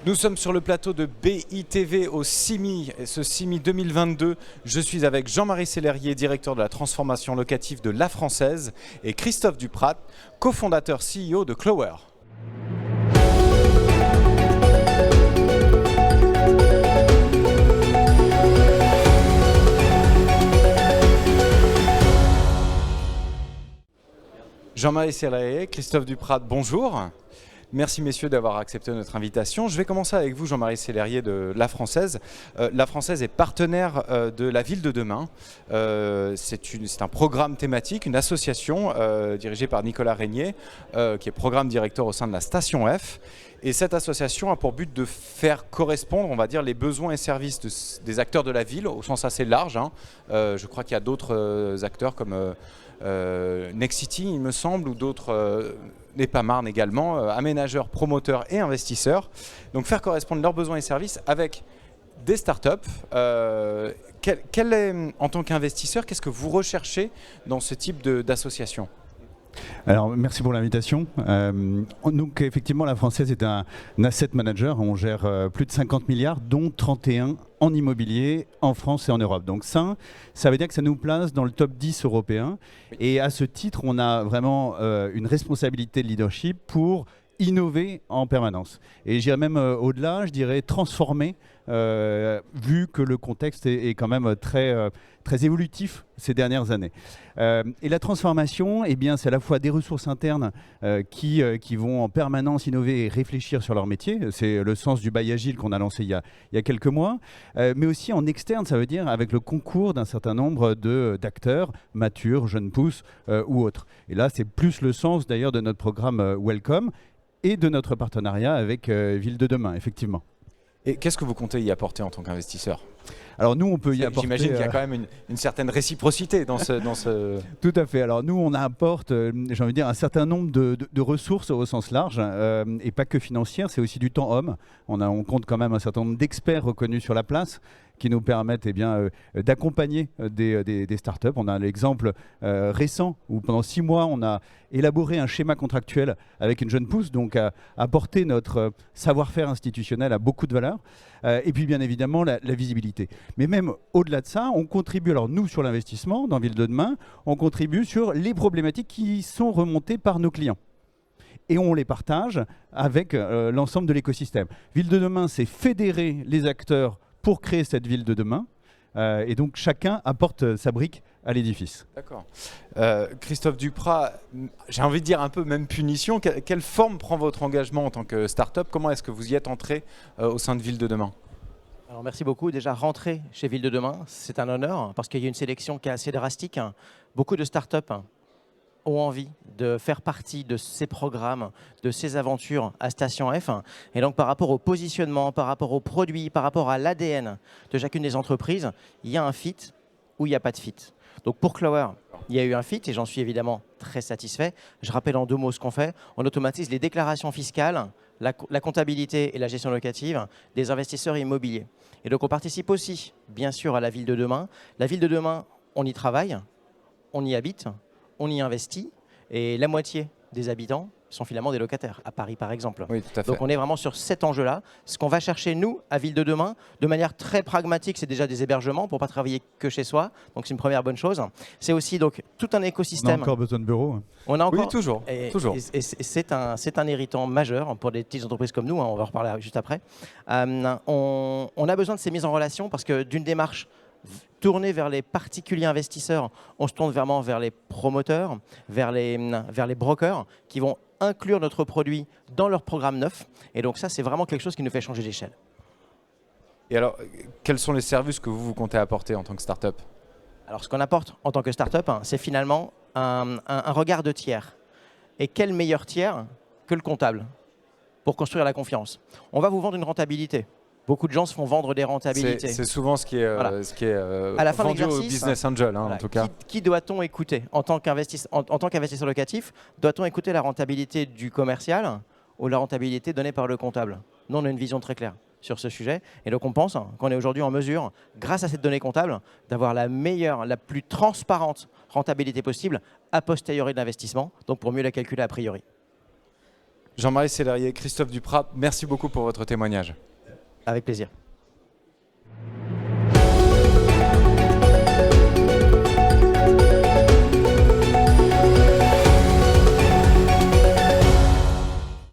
Nous sommes sur le plateau de BITV au CIMI, et ce CIMI 2022. Je suis avec Jean-Marie Sellerier, directeur de la transformation locative de La Française, et Christophe Duprat, cofondateur CEO de Clower. Jean-Marie Sellerier, Christophe Duprat, bonjour. Merci messieurs d'avoir accepté notre invitation. Je vais commencer avec vous, Jean-Marie Sellerier de La Française. La Française est partenaire de la Ville de Demain. C'est un programme thématique, une association dirigée par Nicolas Régnier, qui est programme directeur au sein de la Station F. Et cette association a pour but de faire correspondre, on va dire, les besoins et services des acteurs de la ville, au sens assez large. Je crois qu'il y a d'autres acteurs comme Nexity, il me semble, ou d'autres... Nepamarne également, aménageurs, promoteurs et investisseurs. Donc faire correspondre leurs besoins et services avec des startups. En tant qu'investisseur, qu'est-ce que vous recherchez dans ce type d'association ? Alors, merci pour l'invitation. Donc, effectivement, La Française est un asset manager. On gère plus de 50 milliards, dont 31 en immobilier en France et en Europe. Donc ça veut dire que ça nous place dans le top 10 européen. Et à ce titre, on a vraiment une responsabilité de leadership pour innover en permanence. Et j'irais même au-delà, je dirais transformer, vu que le contexte est quand même très évolutif ces dernières années. Et la transformation, eh bien, c'est à la fois des ressources internes qui vont en permanence innover et réfléchir sur leur métier. C'est le sens du Buy Agile qu'on a lancé il y a quelques mois. Mais aussi en externe, ça veut dire avec le concours d'un certain nombre d'acteurs, matures, jeunes pousses ou autres. Et là, c'est plus le sens d'ailleurs de notre programme Welcome et de notre partenariat avec Ville de Demain, effectivement. Et qu'est-ce que vous comptez y apporter en tant qu'investisseur ? Alors nous, on peut y apporter... J'imagine qu'il y a quand même une certaine réciprocité dans ce... Tout à fait. Alors nous, on apporte, j'ai envie de dire, un certain nombre de ressources au sens large, et pas que financières, c'est aussi du temps homme. On compte quand même un certain nombre d'experts reconnus sur la place qui nous permettent d'accompagner des startups. On a l'exemple récent où pendant 6 mois, on a élaboré un schéma contractuel avec une jeune pousse, donc à apporter notre savoir-faire institutionnel à beaucoup de valeur. Et puis bien évidemment la visibilité. Mais même au-delà de ça, on contribue, alors nous sur l'investissement dans Ville de Demain, on contribue sur les problématiques qui sont remontées par nos clients. Et on les partage avec l'ensemble de l'écosystème. Ville de Demain, c'est fédérer les acteurs pour créer cette ville de demain. Et donc chacun apporte sa brique à l'édifice. D'accord. Christophe Duprat, j'ai envie de dire un peu même punition. Quelle forme prend votre engagement en tant que start-up ? Comment est-ce que vous y êtes entré au sein de Ville de Demain ? Alors merci beaucoup. Déjà, rentrer chez Ville de Demain, c'est un honneur parce qu'il y a une sélection qui est assez drastique. Beaucoup de start-up ont envie de faire partie de ces programmes, de ces aventures à Station F. Et donc par rapport au positionnement, par rapport aux produits, par rapport à l'ADN de chacune des entreprises, il y a un fit ou il n'y a pas de fit. Donc pour Clower, il y a eu un fit et j'en suis évidemment très satisfait. Je rappelle en 2 mots ce qu'on fait. On automatise les déclarations fiscales, la comptabilité et la gestion locative des investisseurs immobiliers. Et donc on participe aussi, bien sûr, à la Ville de Demain. La Ville de Demain, on y travaille, on y habite, on y investit et la moitié des habitants sont finalement des locataires, à Paris par exemple. Oui, tout à fait. Donc on est vraiment sur cet enjeu-là. Ce qu'on va chercher, nous, à Ville de Demain, de manière très pragmatique, c'est déjà des hébergements pour ne pas travailler que chez soi. Donc c'est une première bonne chose. C'est aussi donc, tout un écosystème. On a encore besoin de bureaux. On a encore, oui, toujours. Toujours. Et c'est un héritant majeur pour des petites entreprises comme nous. On va en reparler juste après. On a besoin de ces mises en relation parce que d'une démarche tourner vers les particuliers investisseurs, on se tourne vraiment vers les promoteurs, vers les brokers qui vont inclure notre produit dans leur programme neuf. Et donc ça, c'est vraiment quelque chose qui nous fait changer d'échelle. Et alors, quels sont les services que vous comptez apporter en tant que start-up ? Alors, ce qu'on apporte en tant que start-up, c'est finalement un regard de tiers. Et quel meilleur tiers que le comptable pour construire la confiance ? On va vous vendre une rentabilité. Beaucoup de gens se font vendre des rentabilités. C'est souvent ce qui est, voilà. À la fin vendu au business angel, voilà. En tout cas. Qui doit-on écouter en tant qu'investisseur locatif? Doit-on écouter la rentabilité du commercial ou la rentabilité donnée par le comptable? Nous, on a une vision très claire sur ce sujet. Et donc, on pense qu'on est aujourd'hui en mesure, grâce à cette donnée comptable, d'avoir la meilleure, la plus transparente rentabilité possible a posteriori de l'investissement, donc pour mieux la calculer a priori. Jean-Marie Sellerier, Christophe Duprat, merci beaucoup pour votre témoignage. Avec plaisir.